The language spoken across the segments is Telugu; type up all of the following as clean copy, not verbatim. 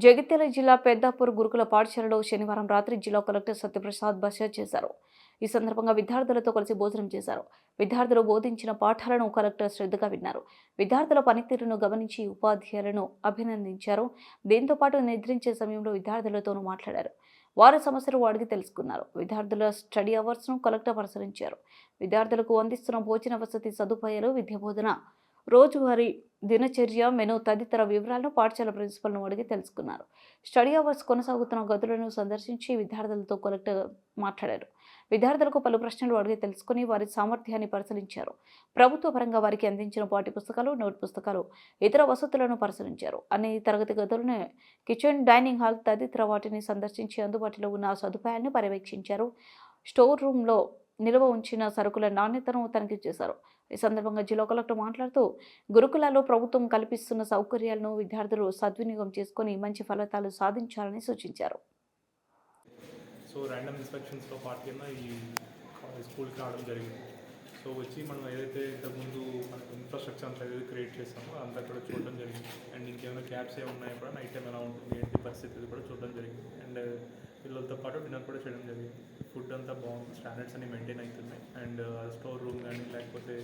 జగిత్యాల జిల్లా పెద్దాపూర్ గురుకుల పాఠశాలలో శనివారం రాత్రి జిల్లా కలెక్టర్ సత్యప్రసాద్ బస చేశారు. ఈ సందర్భంగా విద్యార్థులతో కలిసి భోజనం చేశారు. విద్యార్థులు బోధించిన పాఠాలను కలెక్టర్ శ్రద్ధగా విన్నారు. విద్యార్థుల పనితీరును గమనించి ఉపాధ్యాయులను అభినందించారు. దీంతో పాటు నిద్రించే సమయంలో విద్యార్థులతోనూ మాట్లాడారు. వారి సమస్యలు అడిగి తెలుసుకున్నారు. విద్యార్థుల స్టడీ అవర్స్ను కలెక్టర్ పరిశీలించారు. విద్యార్థులకు అందిస్తున్న భోజన వసతి సదుపాయాలు, విద్యా బోధన, రోజువారీ దినచర్య, మెను తదితర వివరాలను పాఠశాల ప్రిన్సిపల్ను అడిగి తెలుసుకున్నారు. స్టడీ అవర్స్ కొనసాగుతున్న గదులను సందర్శించి విద్యార్థులతో కలెక్టర్ మాట్లాడారు. విద్యార్థులకు పలు ప్రశ్నలు అడిగి తెలుసుకుని వారి సామర్థ్యాన్ని పరిశీలించారు. ప్రభుత్వ పరంగా వారికి అందించిన పాఠ్య పుస్తకాలు, నోట్ పుస్తకాలు, ఇతర వసతులను పరిశీలించారు. అన్ని తరగతి గదులను, కిచెన్, డైనింగ్ హాల్ తదితర వాటిని సందర్శించి అందుబాటులో ఉన్న సదుపాయాన్ని పర్యవేక్షించారు. స్టోర్ రూమ్లో నిల్వ ఉంచిన సరుకుల నాణ్యతను తనిఖీ చేశారు. ఈ సందర్భంగా జిల్లా కలెక్టర్ మాట్లాడుతూ గురుకులాల్లో ప్రభుత్వం కల్పిస్తున్న సౌకర్యాలను విద్యార్థులు సద్వినియోగం చేసుకుని మంచి ఫలితాలు సాధించాలని సూచించారు. సో ర్యాండమ్ ఇన్స్పెక్షన్స్లో పార్ట్ కింద ఈ స్కూల్కి రావడం జరిగింది. సో వచ్చి మనం ఏదైతే ఇంతకుముందు మనకు ఇన్ఫ్రాస్ట్రక్చర్ అంతా ఏదైతే క్రియేట్ చేస్తామో అంతా కూడా చూడడం జరిగింది. అండ్ ఇంకేమైనా క్యాబ్స్ ఏమి ఉన్నాయో కూడా నైట్ టైం ఎలా ఉంటుంది ఏంటి పరిస్థితి కూడా చూడడం జరిగింది. అండ్ పిల్లలతో పాటు డిన్నర్ కూడా చేయడం జరిగింది. ఫుడ్ అంతా బాగుంది, స్టాండర్డ్స్ అన్ని మెయింటైన్ అవుతున్నాయి. అండ్ స్టోర్ రూమ్ కానీ లేకపోతే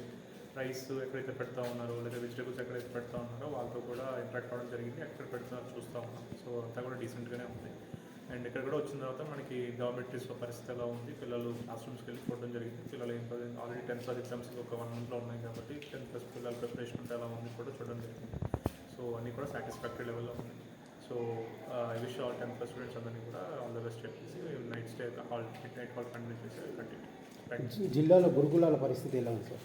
రైస్ ఎక్కడైతే పెడతా ఉన్నారో లేదా వెజిటేబుల్స్ ఎక్కడైతే పెడతా ఉన్నారో వాళ్ళతో కూడా ఇంట్రాక్ట్ అవ్వడం జరిగింది. ఎక్కడ పెడుతున్నారో చూస్తూ ఉన్నాం. సో అంతా కూడా డీసెంట్గానే ఉంది. అండ్ ఇక్కడ కూడా వచ్చిన తర్వాత మనకి డార్మెటరీస్లో పరిస్థితి ఎలా ఉంది, పిల్లలు క్లాస్ రూమ్స్కి వెళ్ళి చూడడం జరిగింది. పిల్లలు ఆల్రెడీ 10th ఎగ్జామ్స్ ఒక 1 monthలో ఉన్నాయి కాబట్టి 10th పిల్లల ప్రిపరేషన్ అంతా ఎలా ఉంది కూడా చూడడం జరిగింది. సో అన్నీ కూడా సాటిస్ఫాక్టరీ లెవెల్లో ఉంది. So I wish all 10th students అందరినీ కూడా ఆల్ ద బెస్ట్ చెప్పేసి night stay hall mid night hall continue చేసి కంటిన్యూ. జిల్లాలో గురుకులాల పరిస్థితి ఎలా ఉంది సార్?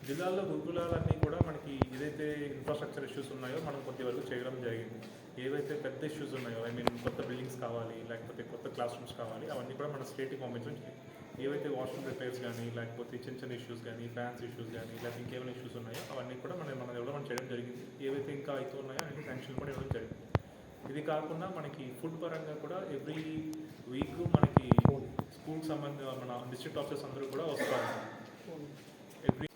జిల్లాలో గురుకులాలన్నీ కూడా మనకి ఏదైతే ఇన్ఫ్రాస్ట్రక్చర్ ఇష్యూస్ ఉన్నాయో మనం కొంతవరకు చేయడం జరిగింది. ఏవైతే పెద్ద ఇష్యూస్ ఉన్నాయో కొత్త బిల్డింగ్స్ కావాలి లేకపోతే కొత్త క్లాస్ రూమ్స్ కావాలి అవన్నీ కూడా మన స్టేట్కి పంపించడం జరిగింది. ఏవైతే వాష్రూమ్ రిపేర్స్ కానీ లేకపోతే చిన్న ఇష్యూస్ కానీ ఫ్యాన్స్ ఇష్యూస్ కానీ లేకపోతే ఇంకేమైనా ఇష్యూస్ ఉన్నాయో అవన్నీ కూడా మనం చేయడం జరిగింది. ఏవైతే ఇంకా అయితే ఉన్నాయో అన్ని శాంక్షన్ కూడా ఇవ్వడం జరిగింది. ఇది కాకుండా మనకి ఫుడ్ పరంగా కూడా ఎవ్రీ వీక్ మనకి స్కూల్కి సంబంధించిన మన డిస్ట్రిక్ట్ ఆఫీసర్స్ అందరూ కూడా వస్తూ ఉంటారు. ఎవ్రీ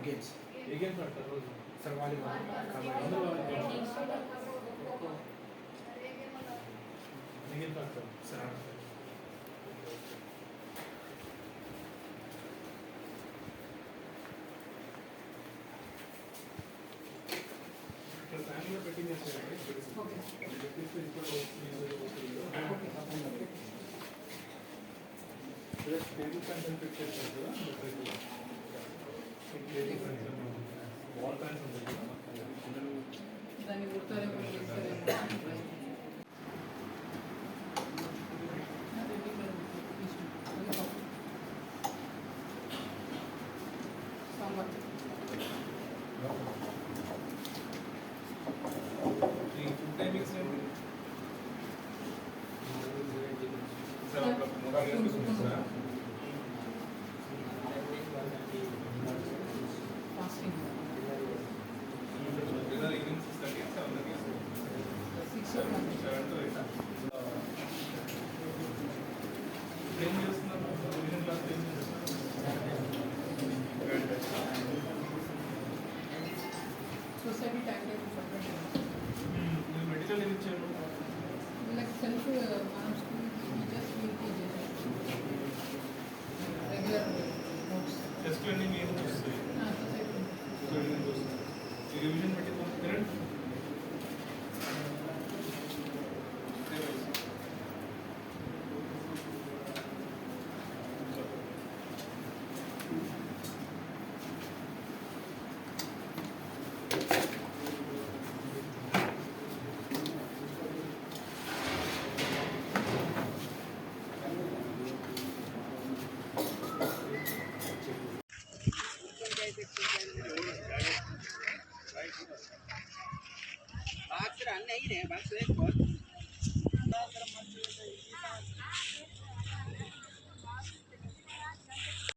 గేమ్స్ ఏ గేమ్స్ ఆడతారు రోజు? సార్ వాలీబాల్, గేమ్స్ ఆడతారు సార్. ఫ్యామిలీలో పెట్టింది టేబుల్ ఫ్యాన్స్ అని ఫిక్స్ చేస్తారు కదా, వాల్ ఫ్యాన్స్ ఉంటాయి కదా దాన్ని ఫుడ్ టైమింగ్స్ ఏంటి sir? Sir society tax medical ఏమి ఇచ్చారు? వీళ్ళకి సెల్ఫ్ మనం స్కూల్ టీచర్స్ రెగ్యులర్ నోట్స్ టెస్ట్లు అన్నీ మీరు చూస్తాయి, రివిజన్ పెట్టి తినండి. बाक्स रन नहीं है, बाक्स एक बहुत